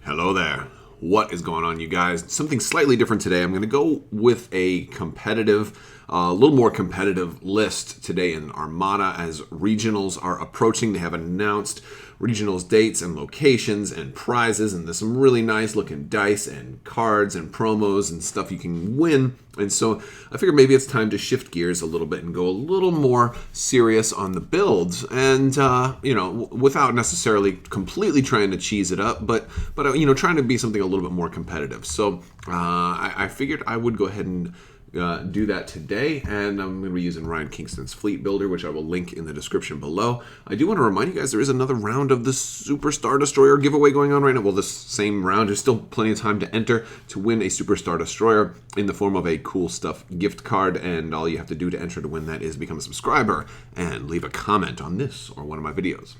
Hello there. What is going on, you guys? Something slightly different today. I'm going to go with a little more competitive list today in Armada as regionals are approaching. They have announced regionals dates and locations and prizes, and there's some really nice looking dice and cards and promos and stuff you can win. And so I figured maybe it's time to shift gears a little bit and go a little more serious on the builds, and without necessarily completely trying to cheese it up, but trying to be something a little bit more competitive. So I figured I would go ahead and do that today, and I'm going to be using Ryan Kingston's Fleet Builder, which I will link in the description below. I do want to remind you guys there is another round of the Super Star Destroyer giveaway going on right now. Well, this same round, there's still plenty of time to enter to win a Super Star Destroyer in the form of a cool stuff gift card, and all you have to do to enter to win that is become a subscriber and leave a comment on this or one of my videos.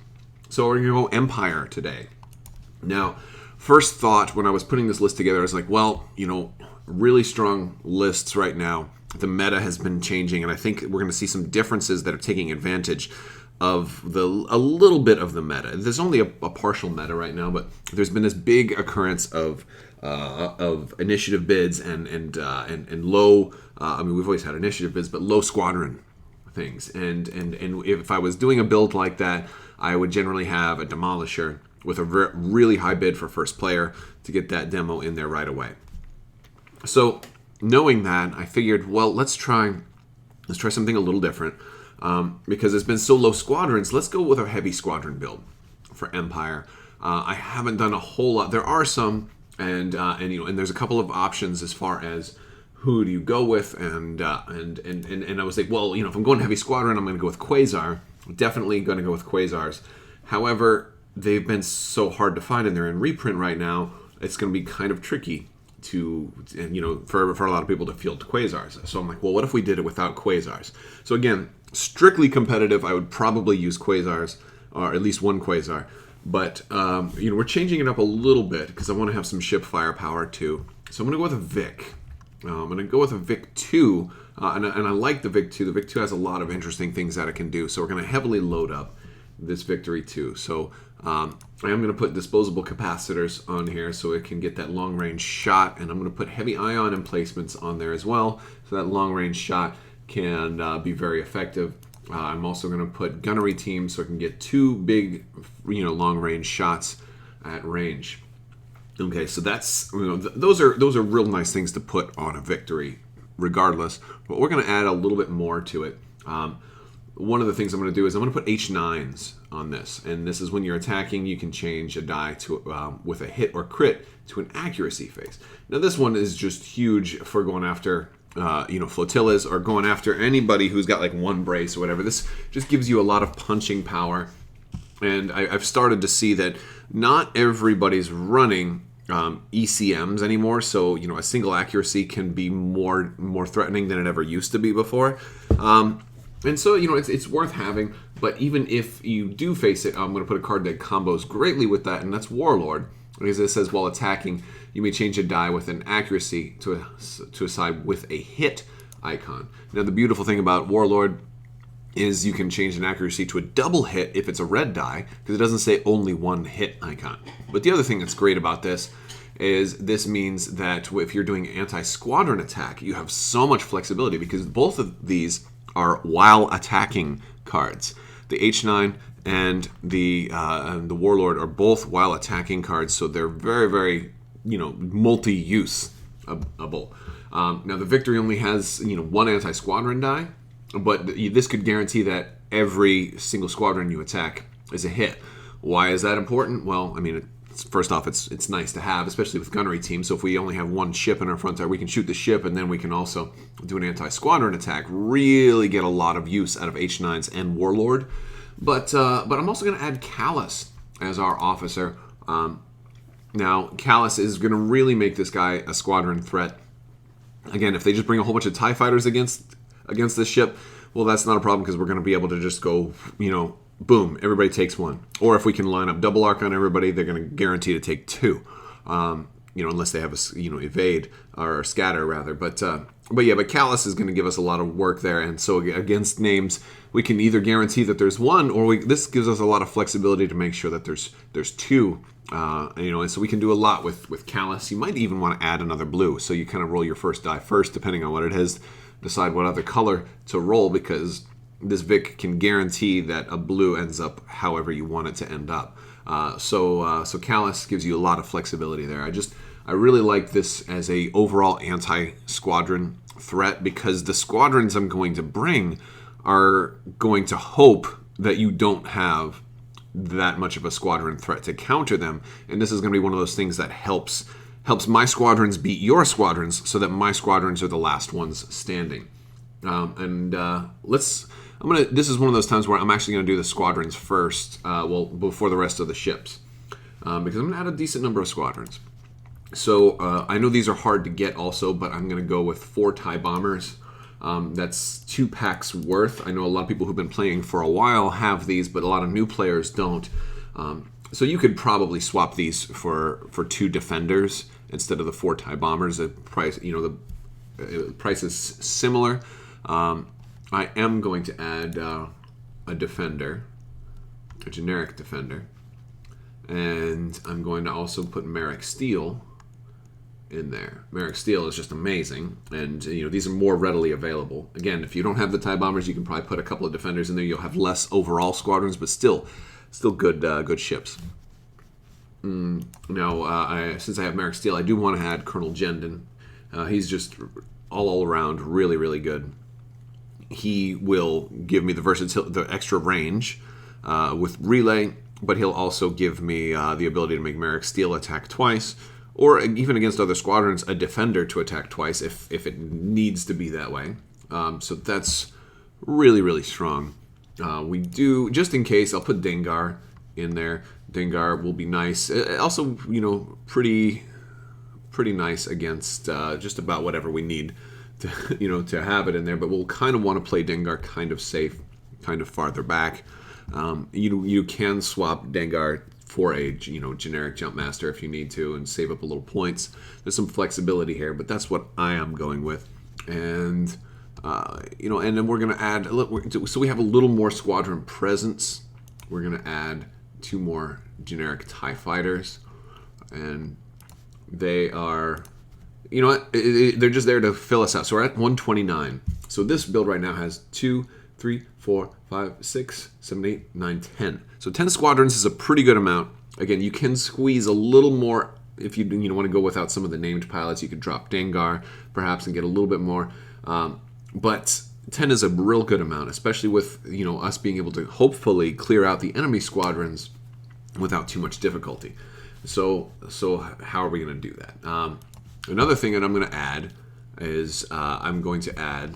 So we're going to go Empire today. Now, first thought when I was putting this list together, I was like, well, really strong lists right now. The meta has been changing, and I think we're going to see some differences that are taking advantage of a little bit of the meta. There's only a partial meta right now, but there's been this big occurrence of initiative bids and low. We've always had initiative bids, but low squadron things. And if I was doing a build like that, I would generally have a Demolisher with a really high bid for first player to get that demo in there right away. So, knowing that, I figured, well, let's try something a little different. Because it's been so low squadrons, let's go with a heavy squadron build for Empire. I haven't done a whole lot. There are some, and there's a couple of options as far as who do you go with, and I was like, well, if I'm going heavy squadron, I'm going to go with Quasar. Definitely going to go with Quasars. However, they've been so hard to find, and they're in reprint right now. It's going to be kind of tricky for a lot of people to field Quasars. So I'm like, well, what if we did it without Quasars? So again, strictly competitive, I would probably use Quasars, or at least one Quasar. But we're changing it up a little bit because I want to have some ship firepower too. So I'm going to go with a Vic. I'm going to go with a Vic 2, and I like the Vic 2. The Vic 2 has a lot of interesting things that it can do. So we're going to heavily load up this Victory 2. So I am going to put disposable capacitors on here so it can get that long-range shot, and I'm going to put heavy ion emplacements on there as well so that long-range shot can be very effective. I'm also going to put gunnery teams so I can get two big, long-range shots at range. Okay, so that's those are real nice things to put on a Victory, regardless. But we're going to add a little bit more to it. One of the things I'm going to do is I'm going to put H9s on this, and this is when you're attacking, you can change a die to with a hit or crit to an accuracy phase. Now this one is just huge for going after flotillas or going after anybody who's got like one brace or whatever. This just gives you a lot of punching power, and I've started to see that not everybody's running ECMs anymore, so a single accuracy can be more threatening than it ever used to be before. And so, it's worth having, but even if you do face it, I'm going to put a card that combos greatly with that, and that's Warlord. Because it says, while attacking, you may change a die with an accuracy to a side with a hit icon. Now, the beautiful thing about Warlord is you can change an accuracy to a double hit if it's a red die, because it doesn't say only one hit icon. But the other thing that's great about this is this means that if you're doing anti-squadron attack, you have so much flexibility, because both of these are while attacking cards. The H9 and the Warlord are both while attacking cards, so they're very, very multi-use-able. Now the Victory only has one anti-squadron die, but this could guarantee that every single squadron you attack is a hit. Why is that important? Well, first off, it's nice to have, especially with gunnery teams. So if we only have one ship in our front side, we can shoot the ship, and then we can also do an anti-squadron attack. Really get a lot of use out of H9s and Warlord. But I'm also going to add Callus as our officer. Now, Callus is going to really make this guy a squadron threat. Again, if they just bring a whole bunch of TIE fighters against this ship, well, that's not a problem, because we're going to be able to just go, boom, everybody takes one. Or if we can line up double arc on everybody, they're going to guarantee to take two. Unless they have evade or scatter rather. But Callus is going to give us a lot of work there. And so against names, we can either guarantee that there's one, or this gives us a lot of flexibility to make sure that there's two And so we can do a lot with Callus. You might even want to add another blue, so you kind of roll your first die first, depending on what it is. Decide what other color to roll, because this Vic can guarantee that a blue ends up however you want it to end up. So Callus gives you a lot of flexibility there. I really like this as a overall anti-squadron threat, because the squadrons I'm going to bring are going to hope that you don't have that much of a squadron threat to counter them, and this is going to be one of those things that helps my squadrons beat your squadrons, so that my squadrons are the last ones standing. This is one of those times where I'm actually going to do the squadrons first, before the rest of the ships, because I'm going to add a decent number of squadrons. So I know these are hard to get also, but I'm going to go with 4 TIE bombers. That's 2 packs worth. I know a lot of people who've been playing for a while have these, but a lot of new players don't. So you could probably swap these for 2 defenders instead of the 4 TIE bombers. The price, the price is similar. I am going to add a defender, a generic defender, and I'm going to also put Merrick Steel in there. Merrick Steel is just amazing, and these are more readily available. Again, if you don't have the TIE bombers, you can probably put a couple of defenders in there. You'll have less overall squadrons, but still good ships. Now, since I have Merrick Steel, I do want to add Colonel Jendon. He's just all around really, really good. He will give me the extra range with relay, but he'll also give me the ability to make Merrick Steel attack twice, or even against other squadrons, a defender to attack twice if it needs to be that way. So that's really, really strong. We do, just in case, I'll put Dengar in there. Dengar will be nice. Also, pretty nice against just about whatever we need to have it in there. But we'll kind of want to play Dengar kind of safe, kind of farther back. You can swap Dengar for a generic jump master if you need to, and save up a little points. There's some flexibility here, but that's what I am going with. And and then we're going to add so we have a little more squadron presence. We're going to add 2 more generic TIE fighters, and they are they're just there to fill us out. So we're at 129. So this build right now has 2, 3, 4, 5, 6, 7, 8, 9, 10. So 10 squadrons is a pretty good amount. Again, you can squeeze a little more if you want to go without some of the named pilots. You could drop Dengar perhaps and get a little bit more. But 10 is a real good amount, especially with us being able to hopefully clear out the enemy squadrons without too much difficulty. So how are we going to do that? Another thing that I'm going to add is I'm going to add.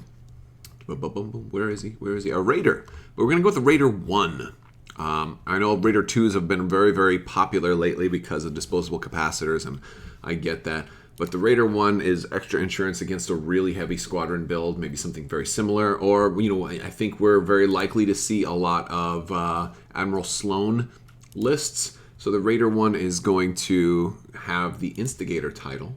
Where is he? A Raider. But we're going to go with the Raider 1. I know Raider 2s have been very, very popular lately because of disposable capacitors, and I get that. But the Raider 1 is extra insurance against a really heavy squadron build, maybe something very similar. Or, I think we're very likely to see a lot of Admiral Sloan lists. So the Raider 1 is going to have the Instigator title.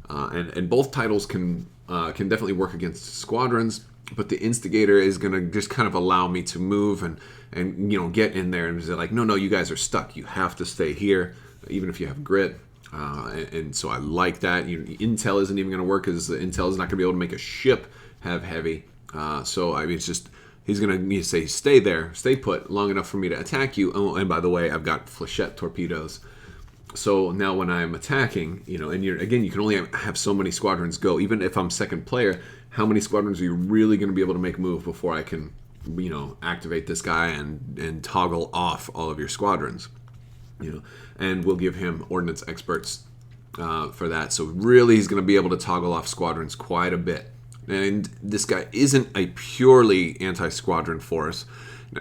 And both titles can definitely work against squadrons, but the Instigator is going to just kind of allow me to move and get in there and say like, no, you guys are stuck. You have to stay here, even if you have grit. And so I like that. Intel isn't even going to work because the Intel is not going to be able to make a ship have heavy. So I mean, it's just he's going to need to say, stay there, stay put long enough for me to attack you. Oh, and by the way, I've got flechette torpedoes. So now when I'm attacking, and you can only have so many squadrons go. Even if I'm second player, how many squadrons are you really going to be able to make move before I can, activate this guy and toggle off all of your squadrons? And we'll give him ordnance experts for that. So really, he's going to be able to toggle off squadrons quite a bit. And this guy isn't a purely anti-squadron force.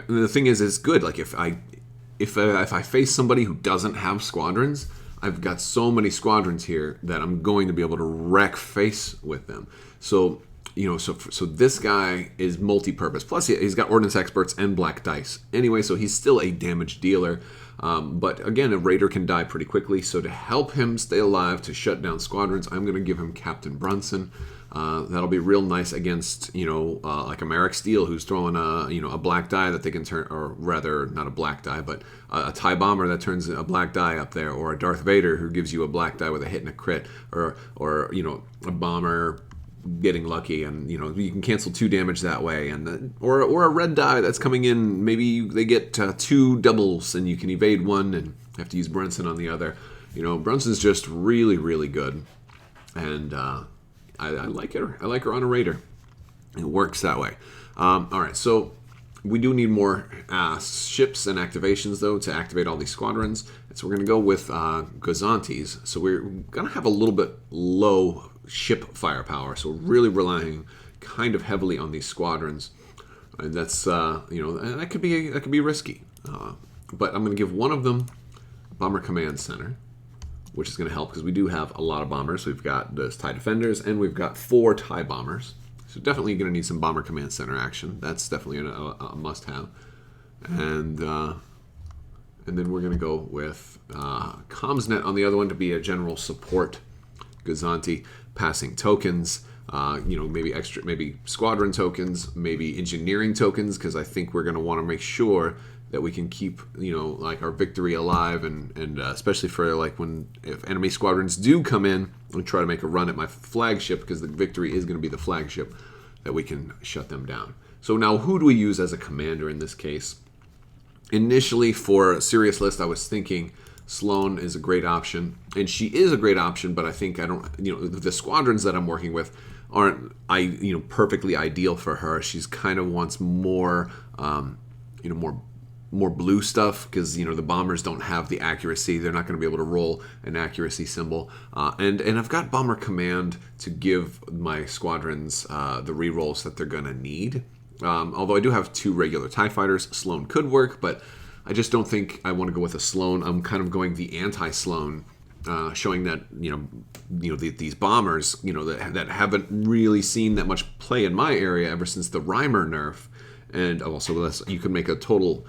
The thing is, it's good. Like if I face somebody who doesn't have squadrons, I've got so many squadrons here that I'm going to be able to wreck face with them. So, So this guy is multi-purpose. Plus, he's got ordnance experts and black dice. Anyway, so he's still a damage dealer. But again, a raider can die pretty quickly. So to help him stay alive, to shut down squadrons, I'm going to give him Captain Brunson. That'll be real nice against, like a Merrick Steele who's throwing a black die that they can turn, or rather, not a black die, but a TIE bomber that turns a black die up there, or a Darth Vader who gives you a black die with a hit and a crit, or a bomber getting lucky, and you can cancel 2 damage that way, and or a red die that's coming in. Maybe they get 2 doubles, and you can evade one and have to use Brunson on the other. Brunson's just really, really good, and I like her. I like her on a raider. It works that way. All right, so we do need more ships and activations, though, to activate all these squadrons. And so we're going to go with Gozantes. So we're going to have a little bit low ship firepower. So we're really relying kind of heavily on these squadrons. And that's, and that could be risky. But I'm going to give one of them Bomber Command Center, which is going to help because we do have a lot of bombers. We've got those TIE Defenders, and we've got 4 TIE Bombers. So definitely going to need some Bomber Command Center action. That's definitely a must-have. And then we're going to go with Commsnet on the other one to be a general support. Gozanti, passing tokens, maybe squadron tokens, maybe engineering tokens, because I think we're going to want to make sure that we can keep, like our victory alive, and especially for if enemy squadrons do come in and try to make a run at my flagship, because the victory is going to be the flagship, that we can shut them down. So now, who do we use as a commander in this case? Initially, for a serious list, I was thinking Sloane is a great option, and she is a great option, but I think the squadrons that I'm working with aren't perfectly ideal for her. She's kind of wants more, more blue stuff, because the bombers don't have the accuracy. They're not going to be able to roll an accuracy symbol, and I've got Bomber Command to give my squadrons the rerolls that they're going to need. Although I do have 2 regular TIE fighters, Sloane could work, but I just don't think I want to go with a Sloane. I'm kind of going the anti-Sloane, showing that these bombers that haven't really seen that much play in my area ever since the Reimer nerf. And also, you could make a total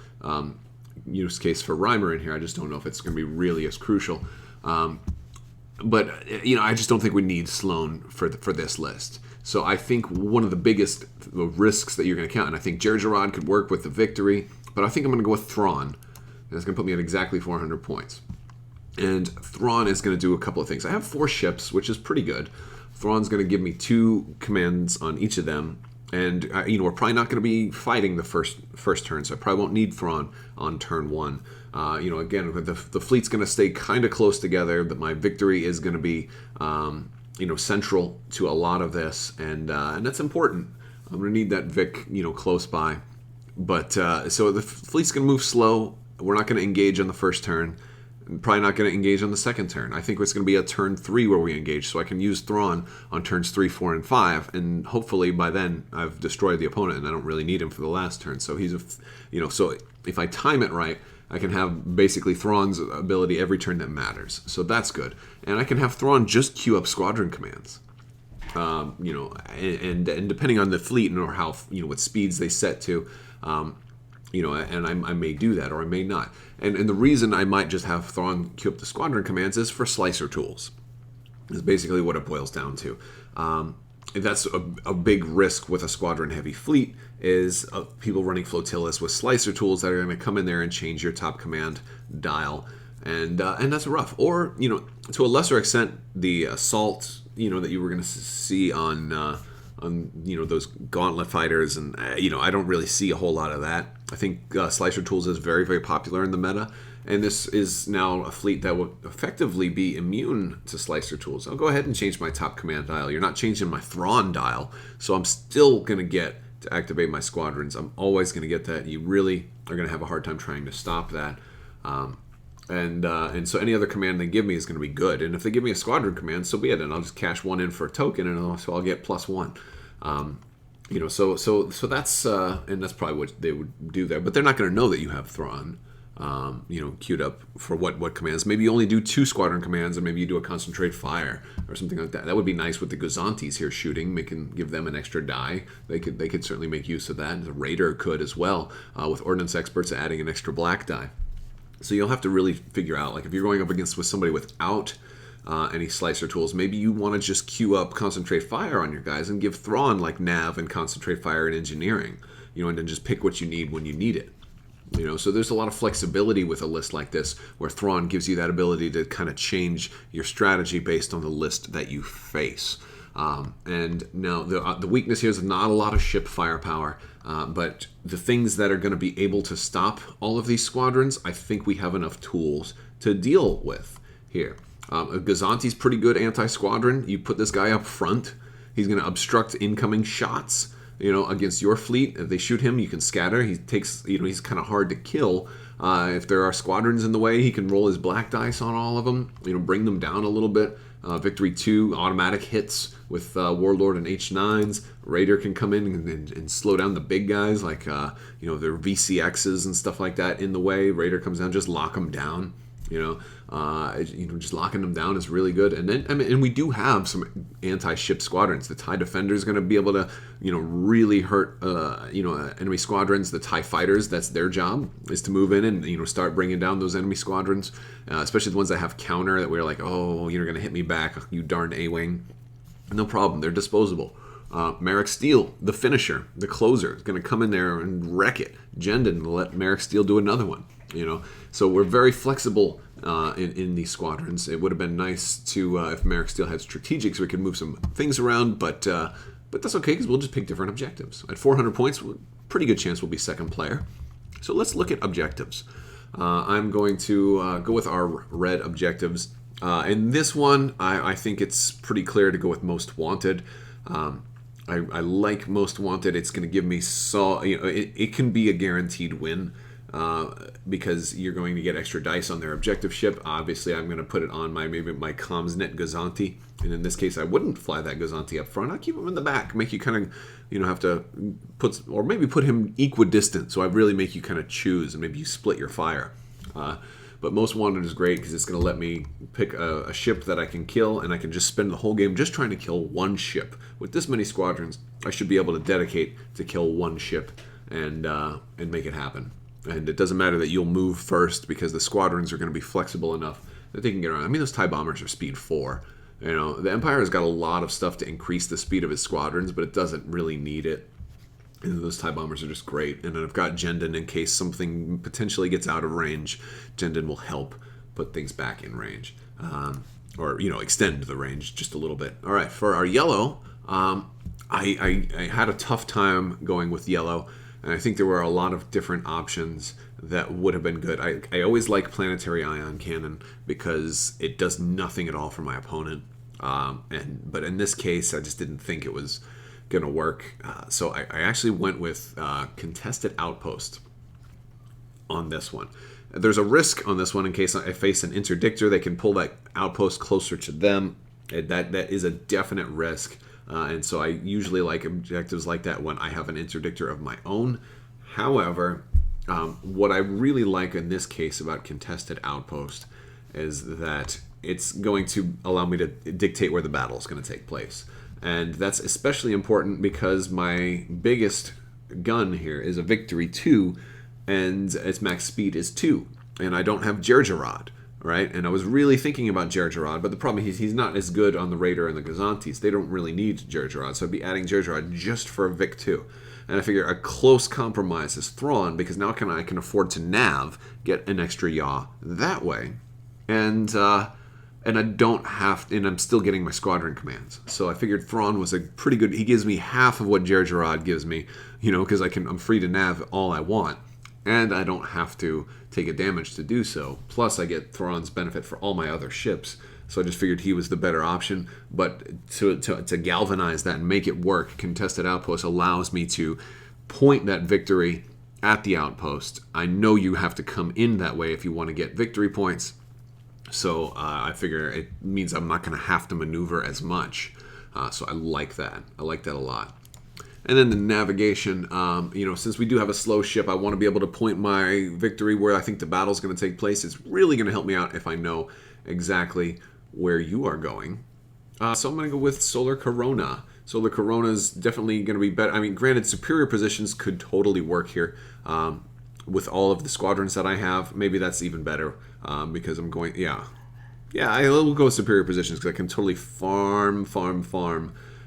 use case for Reimer in here. I just don't know if it's going to be really as crucial. But I just don't think we need Sloane for this list. So I think one of the biggest risks that you're going to count, and I think Jerjerrod could work with the victory, but I think I'm going to go with Thrawn. That's going to put me at exactly 400 points. And Thrawn is going to do a couple of things. I have 4 ships, which is pretty good. Thrawn's going to give me 2 commands on each of them. And, we're probably not going to be fighting the first turn, so I probably won't need Thrawn on turn 1. Again, the fleet's going to stay kind of close together, but my victory is going to be, central to a lot of this, and that's important. I'm going to need that Vic, close by. But, so the fleet's going to move slow. We're not going to engage on the first turn. Probably not going to engage on the second turn. I think it's going to be a turn 3 where we engage, so I can use Thrawn on turns 3, 4, and 5, and hopefully by then I've destroyed the opponent and I don't really need him for the last turn. So so if I time it right, I can have basically Thrawn's ability every turn that matters. So that's good, and I can have Thrawn just queue up squadron commands. And depending on the fleet or how what speeds they set to. And I may do that, or I may not. And the reason I might just have Thrawn queue up the squadron commands is for slicer tools. Is basically what it boils down to. That's a big risk with a squadron-heavy fleet, is people running flotillas with slicer tools that are going to come in there and change your top command dial. And that's rough. Or, to a lesser extent, the assault, that you were going to see on those gauntlet fighters, and I don't really see a whole lot of that. I think slicer tools is very, very popular in the meta, and this is now a fleet that will effectively be immune to slicer tools. I'll go ahead and change my top command dial. You're not changing my Thrawn dial, so I'm still going to get to activate my squadrons. I'm always going to get that. You really are going to have a hard time trying to stop that. And so any other command they give me is going to be good. And if they give me a squadron command, so be it. And I'll just cash 1 in for a token, and so I'll get +1. So that's and that's probably what they would do there. But they're not going to know that you have Thrawn. queued up for what commands. Maybe you only do 2 squadron commands, or maybe you do a concentrate fire or something like that. That would be nice with the Gazantes here shooting. Give them an extra die. They could certainly make use of that. The Raider could as well, with Ordnance Experts adding an extra black die. So you'll have to really figure out, like if you're going up against with somebody without any slicer tools, maybe you want to just queue up concentrate fire on your guys and give Thrawn like nav and concentrate fire and engineering, and then just pick what you need when you need it. So there's a lot of flexibility with a list like this, where Thrawn gives you that ability to kind of change your strategy based on the list that you face. And now the weakness here is not a lot of ship firepower, but the things that are going to be able to stop all of these squadrons, I think we have enough tools to deal with here. Gazanti's pretty good anti-squadron. You put this guy up front, he's going to obstruct incoming shots. Against your fleet. If they shoot him, you can scatter. He takes, he's kind of hard to kill. If there are squadrons in the way, he can roll his black dice on all of them, bring them down a little bit. Victory 2, automatic hits with Warlord and H9s. Raider can come in and slow down the big guys, like, their VCXs and stuff like that in the way. Raider comes down, just lock them down. Just locking them down is really good. And then, and we do have some anti-ship squadrons. The TIE Defender is going to be able to, really hurt, enemy squadrons. The TIE Fighters, that's their job, is to move in and, start bringing down those enemy squadrons, especially the ones that have counter, that we're like, oh, you're going to hit me back, you darn A-Wing. No problem. They're disposable. Merrick Steele, the finisher, the closer, is going to come in there and wreck it. Jendon will let Merrick Steele do another one. So we're very flexible in these squadrons. It would have been nice to if Merrick Steele had strategics, we could move some things around, but that's okay because we'll just pick different objectives. At 400 points, pretty good chance we'll be second player. So let's look at objectives. I'm going to go with our red objectives. In this one, I think it's pretty clear to go with Most Wanted. I like Most Wanted. It's going to give me it can be a guaranteed win. Because you're going to get extra dice on their objective ship. Obviously, I'm going to put it on my Commsnet Gazanti, and in this case, I wouldn't fly that Gazanti up front. I'll keep him in the back, make you kind of, have to put him equidistant. So I really make you kind of choose, and maybe you split your fire. But Most Wanted is great because it's going to let me pick a ship that I can kill, and I can just spend the whole game just trying to kill one ship. With this many squadrons, I should be able to dedicate to kill one ship and make it happen. And it doesn't matter that you'll move first because the squadrons are going to be flexible enough that they can get around. I mean, those TIE bombers are speed 4. The Empire has got a lot of stuff to increase the speed of its squadrons, but it doesn't really need it. And those TIE bombers are just great. And then I've got Jendon in case something potentially gets out of range. Jendon will help put things back in range. Or extend the range just a little bit. All right, for our yellow, I had a tough time going with yellow. And I think there were a lot of different options that would have been good. I always like Planetary Ion Cannon because it does nothing at all for my opponent. But in this case, I just didn't think it was going to work. So I actually went with Contested Outpost on this one. There's a risk on this one in case I face an interdictor. They can pull that outpost closer to them. That is a definite risk. And so I usually like objectives like that when I have an interdictor of my own. However, what I really like in this case about Contested Outpost is that it's going to allow me to dictate where the battle is going to take place. And that's especially important because my biggest gun here is a Victory 2, and its max speed is 2. And I don't have Jerjerrod. Right, and I was really thinking about Jerjerrod, but the problem is he's not as good on the Raider and the Gazantes. They don't really need Jerjerrod, so I'd be adding Jerjerrod just for a Vic 2. And I figure a close compromise is Thrawn, because now I can afford to nav, get an extra yaw that way, and I don't have, and I'm still getting my squadron commands. So I figured Thrawn was a pretty good. He gives me half of what Jerjerrod gives me, because I'm free to nav all I want. And I don't have to take a damage to do so. Plus, I get Thrawn's benefit for all my other ships. So I just figured he was the better option. But to galvanize that and make it work, Contested Outpost allows me to point that victory at the outpost. I know you have to come in that way if you want to get victory points. So I figure it means I'm not going to have to maneuver as much. So I like that. I like that a lot. And then the navigation, since we do have a slow ship, I want to be able to point my victory where I think the battle's going to take place. It's really going to help me out if I know exactly where you are going. So I'm going to go with Solar Corona. Solar Corona is definitely going to be better. I mean, granted, superior positions could totally work here. With all of the squadrons that I have, maybe that's even better because I'm going, yeah, I will go with superior positions because I can totally farm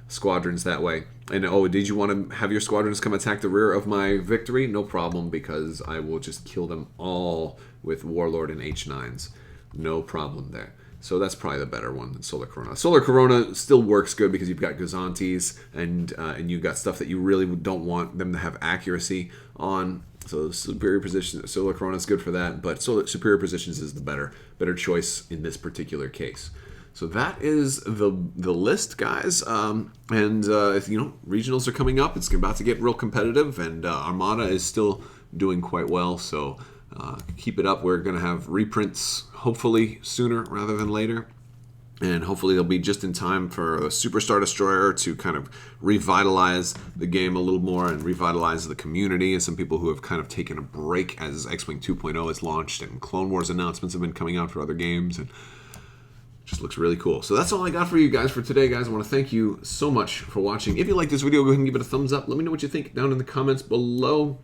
squadrons that way. And oh, did you want to have your squadrons come attack the rear of my victory? No problem, because I will just kill them all with Warlord and H9s. No problem there. So that's probably the better one than Solar Corona. Solar Corona still works good because you've got Gazantes and you've got stuff that you really don't want them to have accuracy on. So superior position, Solar Corona is good for that, but superior positions is the better choice in this particular case. So that is the list, guys. Regionals are coming up. It's about to get real competitive, and Armada is still doing quite well. So keep it up. We're going to have reprints hopefully sooner rather than later. And hopefully they'll be just in time for a Superstar Destroyer to kind of revitalize the game a little more and revitalize the community. And some people who have kind of taken a break as X-Wing 2.0 is launched and Clone Wars announcements have been coming out for other games. And just looks really cool. So that's all I got for you guys for today, guys. I want to thank you so much for watching. If you like this video, go ahead and give it a thumbs up. Let me know what you think down in the comments below.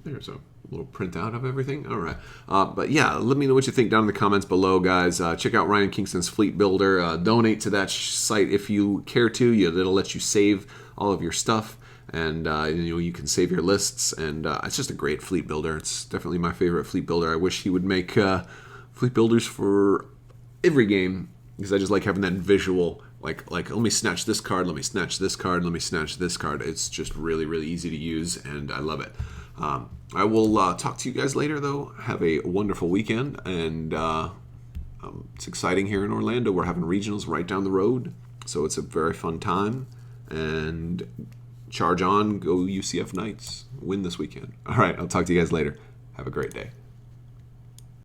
There's a little printout of everything. All right. But yeah, let me know what you think down in the comments below, guys. Check out Ryan Kingston's Fleet Builder. Donate to that site if you care to. It'll let you save all of your stuff. And you can save your lists. And it's just a great fleet builder. It's definitely my favorite fleet builder. I wish he would make fleet builders for every game, because I just like having that visual, like let me snatch this card, let me snatch this card, let me snatch this card. It's just really, really easy to use, and I love it. I will talk to you guys later, though. Have a wonderful weekend, and it's exciting here in Orlando. We're having regionals right down the road, so it's a very fun time. And charge on, go UCF Knights, win this weekend. All right, I'll talk to you guys later. Have a great day.